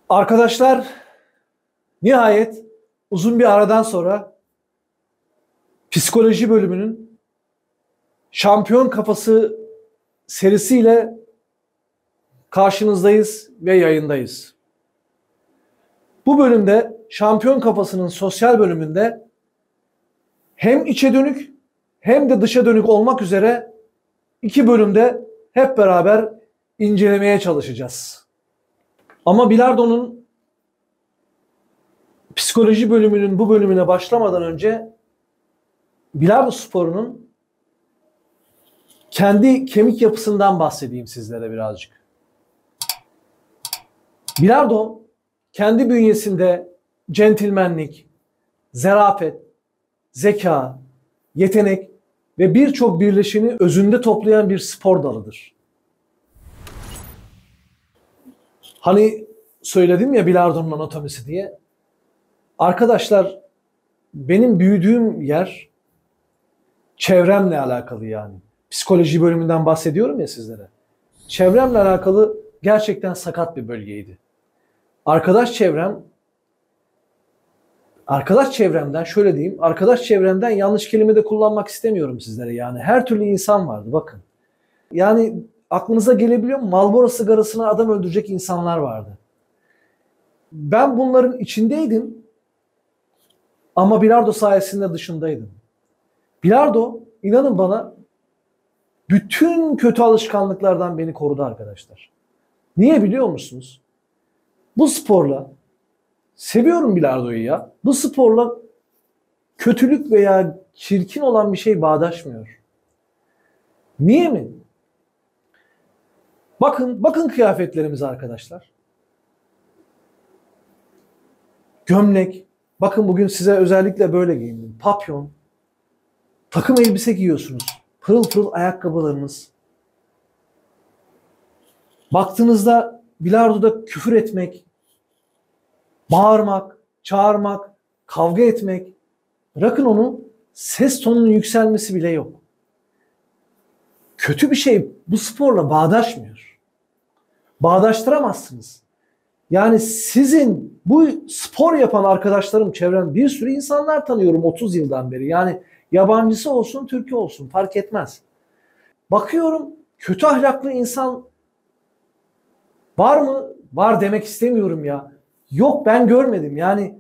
Arkadaşlar, nihayet uzun bir aradan sonra psikoloji bölümünün Şampiyon Kafası serisiyle karşınızdayız ve yayındayız. Bu bölümde Şampiyon Kafası'nın sosyal bölümünde hem içe dönük hem de dışa dönük olmak üzere iki bölümde hep beraber incelemeye çalışacağız. Ama bilardonun psikoloji bölümünün bu bölümüne başlamadan önce bilardo sporunun kendi kemik yapısından bahsedeyim sizlere birazcık. Bilardo kendi bünyesinde centilmenlik, zarafet, zeka, yetenek ve birçok birleşeni özünde toplayan bir spor dalıdır. Hani söyledim ya bilardonun anatomisi diye. Arkadaşlar, benim büyüdüğüm yer çevremle alakalı yani. Psikoloji bölümünden bahsediyorum ya sizlere. Çevremle alakalı gerçekten sakat bir bölgeydi. Arkadaş çevremden şöyle diyeyim, arkadaş çevremden yanlış kelime de kullanmak istemiyorum sizlere yani. Her türlü insan vardı bakın. Yani aklınıza gelebiliyor mu? Marlboro sigarasına adam öldürecek insanlar vardı. Ben bunların içindeydim ama bilardo sayesinde dışındaydım. Bilardo, inanın bana, bütün kötü alışkanlıklardan beni korudu arkadaşlar. Niye biliyor musunuz? Bu sporla, seviyorum bilardoyu ya, bu sporla kötülük veya çirkin olan bir şey bağdaşmıyor. Niye mi? Bakın kıyafetlerimize arkadaşlar. Gömlek, bakın bugün size özellikle böyle giyindim. Papyon, takım elbise giyiyorsunuz. Pırıl pırıl ayakkabılarınız. Baktığınızda bilardoda küfür etmek, bağırmak, çağırmak, kavga etmek. Bırakın onu, ses tonunun yükselmesi bile yok. Kötü bir şey bu sporla bağdaşmıyor. Bağdaştıramazsınız. Yani sizin bu spor yapan arkadaşlarım, çevrem, bir sürü insanlar tanıyorum 30 yıldan beri. Yani yabancısı olsun, Türk'ü olsun fark etmez. Bakıyorum kötü ahlaklı insan var mı? Var demek istemiyorum ya. Yok, ben görmedim. Yani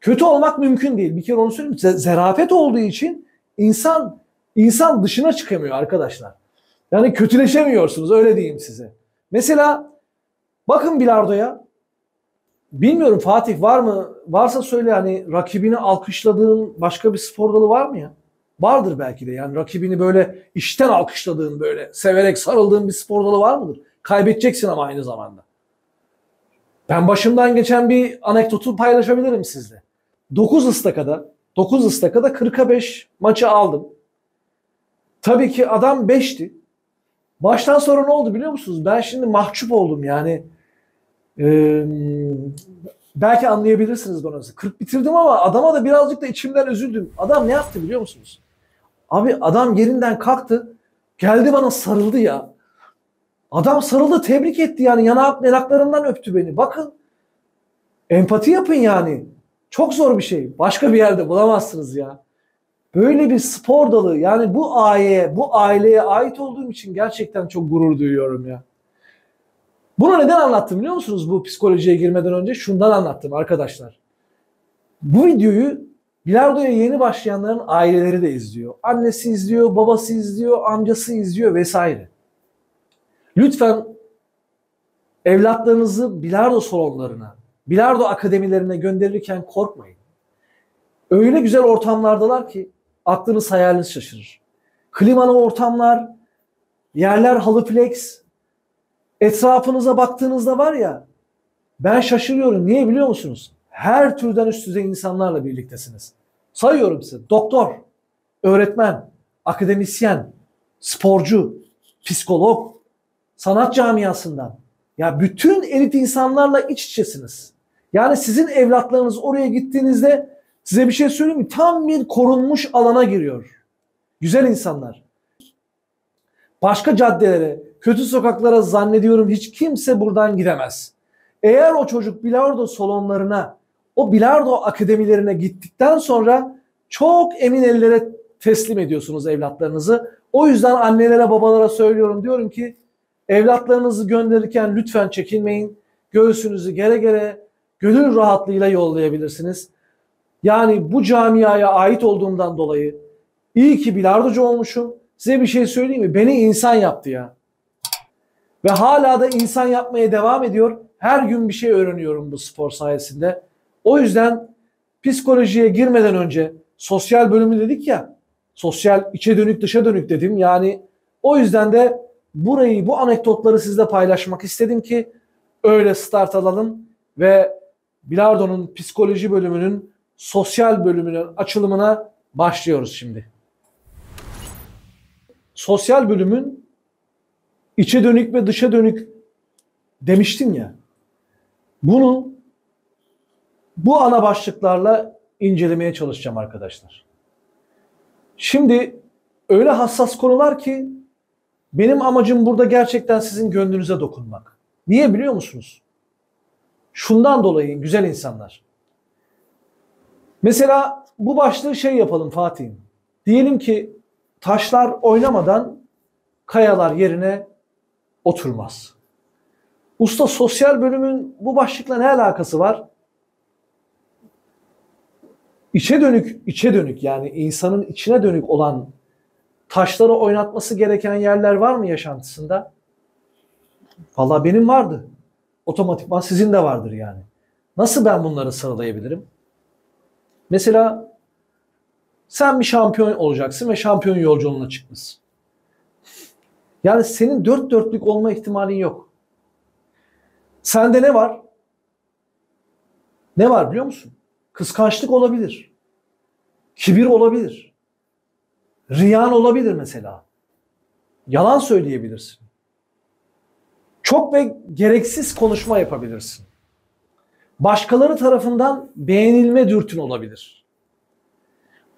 kötü olmak mümkün değil. Bir kere onu söyleyeyim. Zarafet olduğu için insan dışına çıkamıyor arkadaşlar. Yani kötüleşemiyorsunuz, öyle diyeyim size. Mesela bakın bilardoya. Bilmiyorum Fatih, var mı? Varsa söyle, hani rakibini alkışladığın başka bir spor dalı var mı ya? Vardır belki de, yani rakibini böyle içten alkışladığın, böyle severek sarıldığın bir spor dalı var mıdır? Kaybedeceksin ama aynı zamanda. Ben başımdan geçen bir anekdotu paylaşabilirim sizle. 9 ıstakada 40'a 5 maçı aldım. Tabii ki adam 5'ti. Baştan sonra ne oldu biliyor musunuz? Ben şimdi mahcup oldum yani. Belki anlayabilirsiniz bana. 40 bitirdim ama adama da birazcık da içimden üzüldüm. Adam ne yaptı biliyor musunuz? Abi adam yerinden kalktı. Geldi bana sarıldı ya. Adam sarıldı, tebrik etti yani. Yanaklarından öptü beni. Bakın. Empati yapın yani. Çok zor bir şey. Başka bir yerde bulamazsınız ya. Böyle bir spor dalı, yani bu aileye ait olduğum için gerçekten çok gurur duyuyorum ya. Bunu neden anlattım biliyor musunuz bu psikolojiye girmeden önce? Şundan anlattım arkadaşlar. Bu videoyu bilardoya yeni başlayanların aileleri de izliyor. Annesi izliyor, babası izliyor, amcası izliyor vesaire. Lütfen evlatlarınızı bilardo salonlarına, bilardo akademilerine gönderirken korkmayın. Öyle güzel ortamlardalar ki aklınız hayaliniz şaşırır. Klimalı ortamlar, yerler halıflex. Etrafınıza baktığınızda var ya, ben şaşırıyorum. Niye biliyor musunuz? Her türden üst düzey insanlarla birliktesiniz. Sayıyorum size. Doktor, öğretmen, akademisyen, sporcu, psikolog, sanat camiasından. Ya bütün elit insanlarla iç içesiniz. Yani sizin evlatlarınız oraya gittiğinizde, size bir şey söyleyeyim mi? Tam bir korunmuş alana giriyor. Güzel insanlar. Başka caddelere, kötü sokaklara zannediyorum hiç kimse buradan gidemez. Eğer o çocuk bilardo salonlarına, o bilardo akademilerine gittikten sonra çok emin ellere teslim ediyorsunuz evlatlarınızı. O yüzden annelere, babalara söylüyorum. Diyorum ki evlatlarınızı gönderirken lütfen çekinmeyin. Göğsünüzü gere gere, gönül rahatlığıyla yollayabilirsiniz. Yani bu camiaya ait olduğumdan dolayı iyi ki bilardocu olmuşum. Size bir şey söyleyeyim mi? Beni insan yaptı ya. Ve hala da insan yapmaya devam ediyor. Her gün bir şey öğreniyorum bu spor sayesinde. O yüzden psikolojiye girmeden önce sosyal bölümü dedik ya. Sosyal, içe dönük, dışa dönük dedim. Yani o yüzden de burayı, bu anekdotları sizle paylaşmak istedim ki öyle start alalım ve bilardonun psikoloji bölümünün sosyal bölümünün açılımına başlıyoruz şimdi. Sosyal bölümün içe dönük ve dışa dönük demiştim ya. Bunu bu ana başlıklarla incelemeye çalışacağım arkadaşlar. Şimdi öyle hassas konular ki benim amacım burada gerçekten sizin gönlünüze dokunmak. Niye biliyor musunuz? Şundan dolayı güzel insanlar. Mesela bu başlığı şey yapalım Fatih'im. Diyelim ki taşlar oynamadan kayalar yerine oturmaz. Usta sosyal bölümün bu başlıkla ne alakası var? İçe dönük yani insanın içine dönük olan taşları oynatması gereken yerler var mı yaşantısında? Vallahi benim vardı. Otomatikman sizin de vardır yani. Nasıl ben bunları sıralayabilirim? Mesela sen bir şampiyon olacaksın ve şampiyon yolculuğuna çıkmışsın. Yani senin dört dörtlük olma ihtimalin yok. Sende ne var? Ne var biliyor musun? Kıskançlık olabilir. Kibir olabilir. Riyan olabilir mesela. Yalan söyleyebilirsin. Çok ve gereksiz konuşma yapabilirsin. Başkaları tarafından beğenilme dürtün olabilir.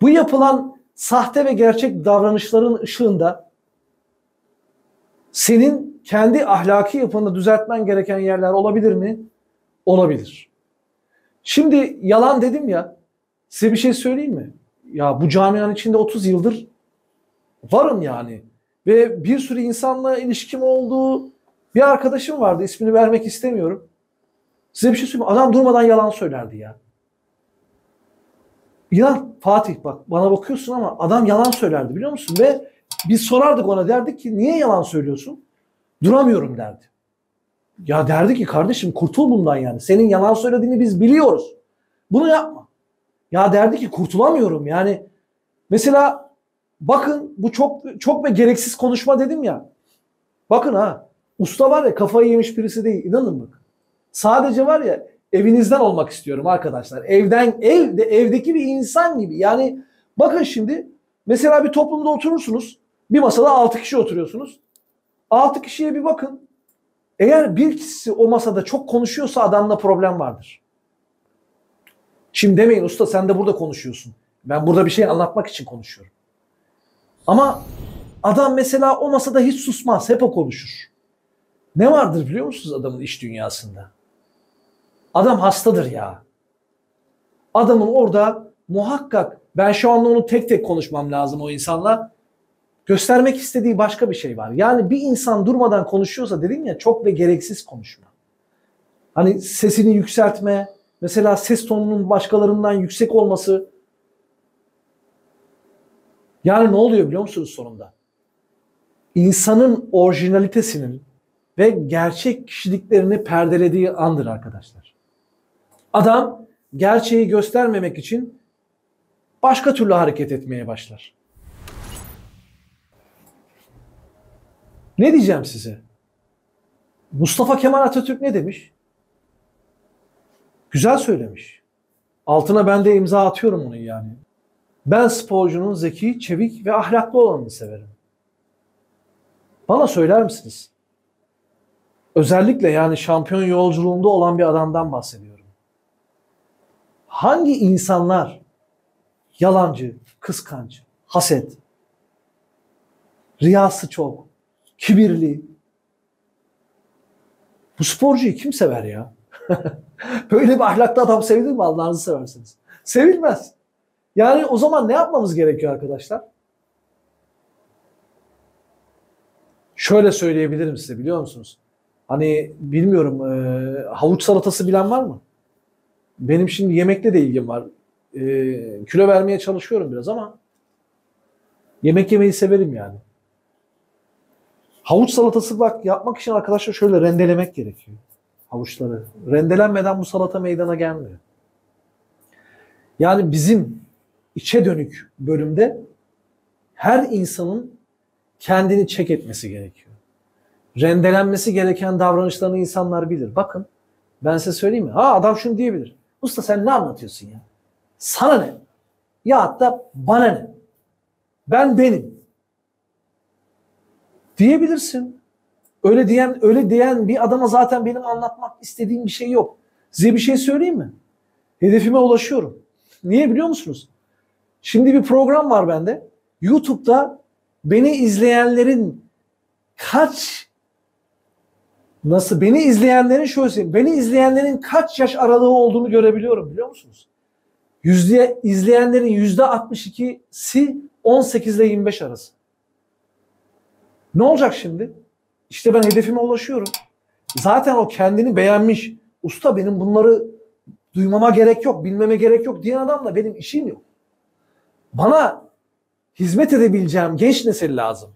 Bu yapılan sahte ve gerçek davranışların ışığında senin kendi ahlaki yapını düzeltmen gereken yerler olabilir mi? Olabilir. Şimdi yalan dedim ya, size bir şey söyleyeyim mi? Ya bu camianın içinde 30 yıldır varım yani. Ve bir sürü insanla ilişkim olduğu bir arkadaşım vardı. İsmini vermek istemiyorum. Size bir şey söyleyeyim mi? Adam durmadan yalan söylerdi ya. İnan Fatih bak bana bakıyorsun ama adam yalan söylerdi biliyor musun? Ve biz sorardık ona derdik ki niye yalan söylüyorsun? Duramıyorum derdi. Ya derdi ki kardeşim kurtul bundan yani. Senin yalan söylediğini biz biliyoruz. Bunu yapma. Ya derdi ki kurtulamıyorum yani. Mesela bakın bu çok ve gereksiz konuşma dedim ya. Bakın ha usta var ya kafayı yemiş birisi değil. İnanın bak. Sadece var ya evinizden olmak istiyorum arkadaşlar. Evdeki bir insan gibi. Yani bakın şimdi mesela bir toplumda oturursunuz. Bir masada 6 kişi oturuyorsunuz. 6 kişiye bir bakın. Eğer bir kişisi o masada çok konuşuyorsa adamla problem vardır. Şimdi demeyin usta sen de burada konuşuyorsun. Ben burada bir şey anlatmak için konuşuyorum. Ama adam mesela o masada hiç susmaz. Hep o konuşur. Ne vardır biliyor musunuz adamın iş dünyasında? Adam hastadır ya. Adamın orada muhakkak ben şu anda onu tek tek konuşmam lazım o insanla. Göstermek istediği başka bir şey var. Yani bir insan durmadan konuşuyorsa dedim ya çok ve gereksiz konuşma. Hani sesini yükseltme, mesela ses tonunun başkalarından yüksek olması. Yani ne oluyor biliyor musunuz sonunda? İnsanın orijinalitesinin ve gerçek kişiliklerini perdelediği andır arkadaşlar. Adam gerçeği göstermemek için başka türlü hareket etmeye başlar. Ne diyeceğim size? Mustafa Kemal Atatürk ne demiş? Güzel söylemiş. Altına ben de imza atıyorum onu yani. Ben sporcunun zeki, çevik ve ahlaklı olanını severim. Bana söyler misiniz? Özellikle yani şampiyon yolculuğunda olan bir adamdan bahsediyorum. Hangi insanlar yalancı, kıskanç, haset, riyası çok, kibirli? Bu sporcuyu kim sever ya? Böyle bir ahlaklı adam sevilir mi Allah'ınızı seversiniz? Sevilmez. Yani o zaman ne yapmamız gerekiyor arkadaşlar? Şöyle söyleyebilirim size, biliyor musunuz? Hani bilmiyorum, havuç salatası bilen var mı? Benim şimdi yemekle de ilgim var. Kilo vermeye çalışıyorum biraz ama yemek yemeyi severim yani. Havuç salatası bak yapmak için arkadaşlar şöyle rendelemek gerekiyor havuçları. Rendelenmeden bu salata meydana gelmiyor. Yani bizim içe dönük bölümde her insanın kendini çek etmesi gerekiyor. Rendelenmesi gereken davranışlarını insanlar bilir. Bakın ben size söyleyeyim mi? Ha, adam şunu diyebilir. Usta sen ne anlatıyorsun ya? Sana ne? Ya hatta bana ne? Ben benim. Diyebilirsin. Öyle diyen bir adama zaten benim anlatmak istediğim bir şey yok. Size bir şey söyleyeyim mi? Hedefime ulaşıyorum. Niye biliyor musunuz? Şimdi bir program var bende. YouTube'da beni izleyenlerin beni izleyenlerin kaç yaş aralığı olduğunu görebiliyorum, biliyor musunuz? İzleyenlerin %62'si 18 ile 25 arası. Ne olacak şimdi? İşte ben hedefime ulaşıyorum. Zaten o kendini beğenmiş. Usta benim bunları duymama gerek yok, bilmeme gerek yok diyen adamla benim işim yok. Bana hizmet edebileceğim genç nesil lazım.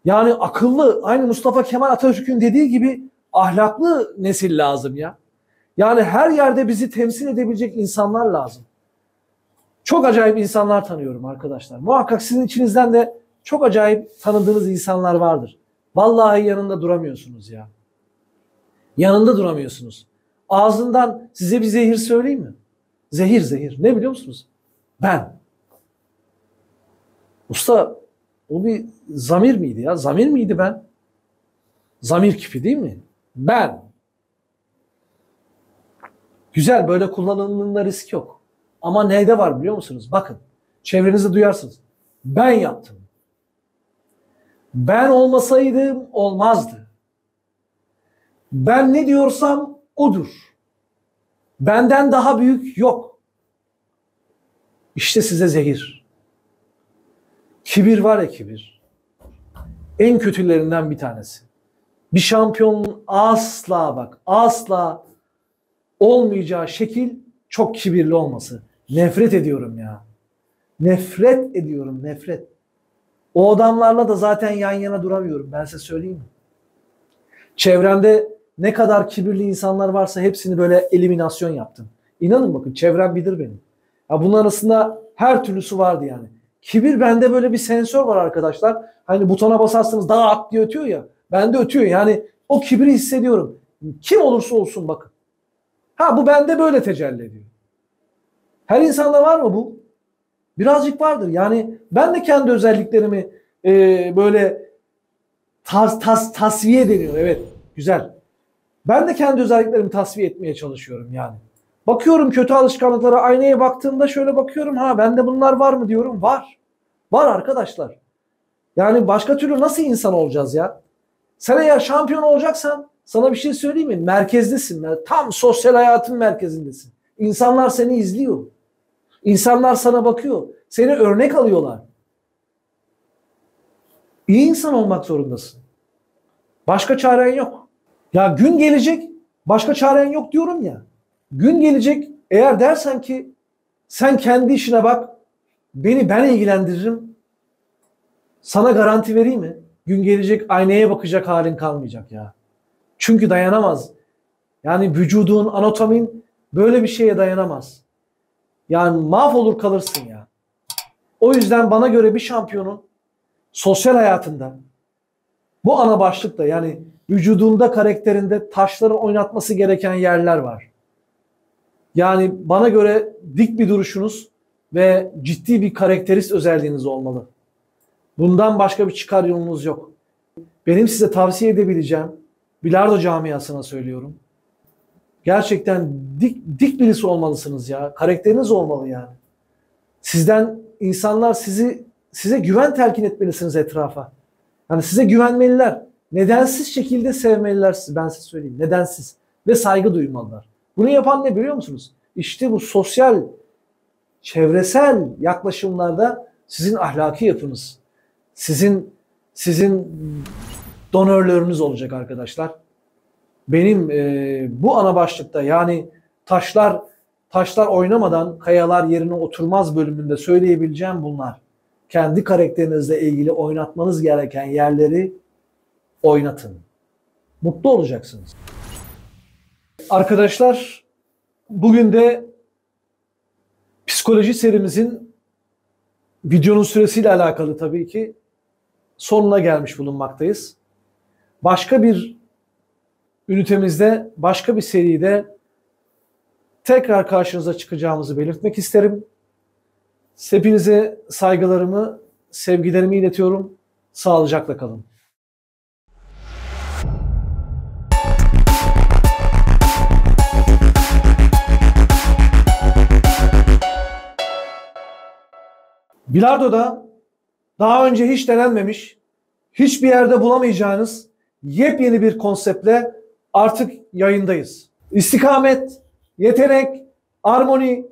Yani akıllı, aynı Mustafa Kemal Atatürk'ün dediği gibi ahlaklı nesil lazım ya. Yani her yerde bizi temsil edebilecek insanlar lazım. Çok acayip insanlar tanıyorum arkadaşlar. Muhakkak sizin içinizden de çok acayip tanıdığınız insanlar vardır. Vallahi yanında duramıyorsunuz ya. Yanında duramıyorsunuz. Ağzından size bir zehir söyleyeyim mi? Zehir. Ne biliyor musunuz? Ben. Usta o bir zamir miydi ya? Zamir miydi ben? Zamir kipi değil mi? Ben. Güzel, böyle kullanımında risk yok. Ama neyde var biliyor musunuz? Bakın çevrenizde duyarsınız. Ben yaptım. Ben olmasaydım olmazdı. Ben ne diyorsam odur. Benden daha büyük yok. İşte size zehir. Kibir var ya, kibir. En kötülerinden bir tanesi. Bir şampiyonun asla olmayacağı şekil çok kibirli olması. Nefret ediyorum ya. Nefret ediyorum. O adamlarla da zaten yan yana duramıyorum. Ben size söyleyeyim mi? Çevremde ne kadar kibirli insanlar varsa hepsini böyle eliminasyon yaptım. İnanın bakın çevrem bilir benim. Ya bunun arasında her türlüsü vardı yani. Kibir, bende böyle bir sensör var arkadaşlar. Hani butona basarsınız daha at diye ötüyor ya. Bende ötüyor yani, o kibri hissediyorum. Kim olursa olsun bakın. Ha, bu bende böyle tecelli ediyor. Her insanda var mı bu? Birazcık vardır. Yani ben de kendi özelliklerimi böyle tasfiye deniyor. Evet, güzel. Ben de kendi özelliklerimi tasfiye etmeye çalışıyorum yani. Bakıyorum kötü alışkanlıklara, aynaya baktığımda şöyle bakıyorum. Ha, bende bunlar var mı diyorum. Var. Var arkadaşlar. Yani başka türlü nasıl insan olacağız ya? Sen eğer şampiyon olacaksan sana bir şey söyleyeyim mi? Merkezdesin. Yani tam sosyal hayatın merkezindesin. İnsanlar seni izliyor. İnsanlar sana bakıyor. Seni örnek alıyorlar. İyi insan olmak zorundasın. Başka çaren yok. Ya gün gelecek, başka çaren yok diyorum ya. Gün gelecek, eğer dersen ki sen kendi işine bak, ben ilgilendiririm. Sana garanti vereyim mi? Gün gelecek, aynaya bakacak halin kalmayacak ya. Çünkü dayanamaz. Yani vücudun, anatomin böyle bir şeye dayanamaz. Yani mahvolur kalırsın ya. O yüzden bana göre bir şampiyonun sosyal hayatında bu ana başlıkta, yani vücudunda, karakterinde taşları oynatması gereken yerler var. Yani bana göre dik bir duruşunuz ve ciddi bir karakterist özelliğiniz olmalı. Bundan başka bir çıkar yolunuz yok. Benim size tavsiye edebileceğim, bilardo camiasına söylüyorum. Gerçekten dik birisi olmalısınız ya. Karakteriniz olmalı yani. Sizden insanlar size güven telkin etmelisiniz etrafa. Yani size güvenmeliler. Nedensiz şekilde sevmeliler sizi. Ben size söyleyeyim. Nedensiz. ve saygı duymalılar. Bunu yapan ne biliyor musunuz? İşte bu sosyal, çevresel yaklaşımlarda sizin ahlaki yapınız, sizin donörlörünüz olacak arkadaşlar. Benim bu ana başlıkta, yani taşlar oynamadan kayalar yerine oturmaz bölümünde söyleyebileceğim bunlar. Kendi karakterinizle ilgili oynatmanız gereken yerleri oynatın. Mutlu olacaksınız. Arkadaşlar, bugün de psikoloji serimizin videonun süresiyle alakalı tabii ki sonuna gelmiş bulunmaktayız. Başka bir ünitemizde, başka bir seride tekrar karşınıza çıkacağımızı belirtmek isterim. Hepinize saygılarımı, sevgilerimi iletiyorum. Sağlıcakla kalın. Bilardo'da daha önce hiç denenmemiş, hiçbir yerde bulamayacağınız yepyeni bir konseptle artık yayındayız. İstikamet, yetenek, armoni,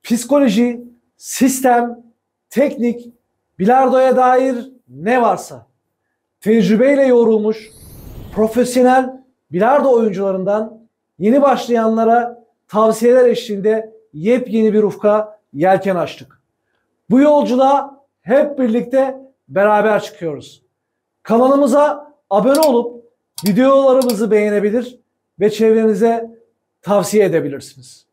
psikoloji, sistem, teknik, bilardoya dair ne varsa tecrübeyle yoğrulmuş profesyonel bilardo oyuncularından yeni başlayanlara tavsiyeler eşliğinde yepyeni bir ufka yelken açtık. Bu yolculuğa hep birlikte beraber çıkıyoruz. Kanalımıza abone olup videolarımızı beğenebilir ve çevrenize tavsiye edebilirsiniz.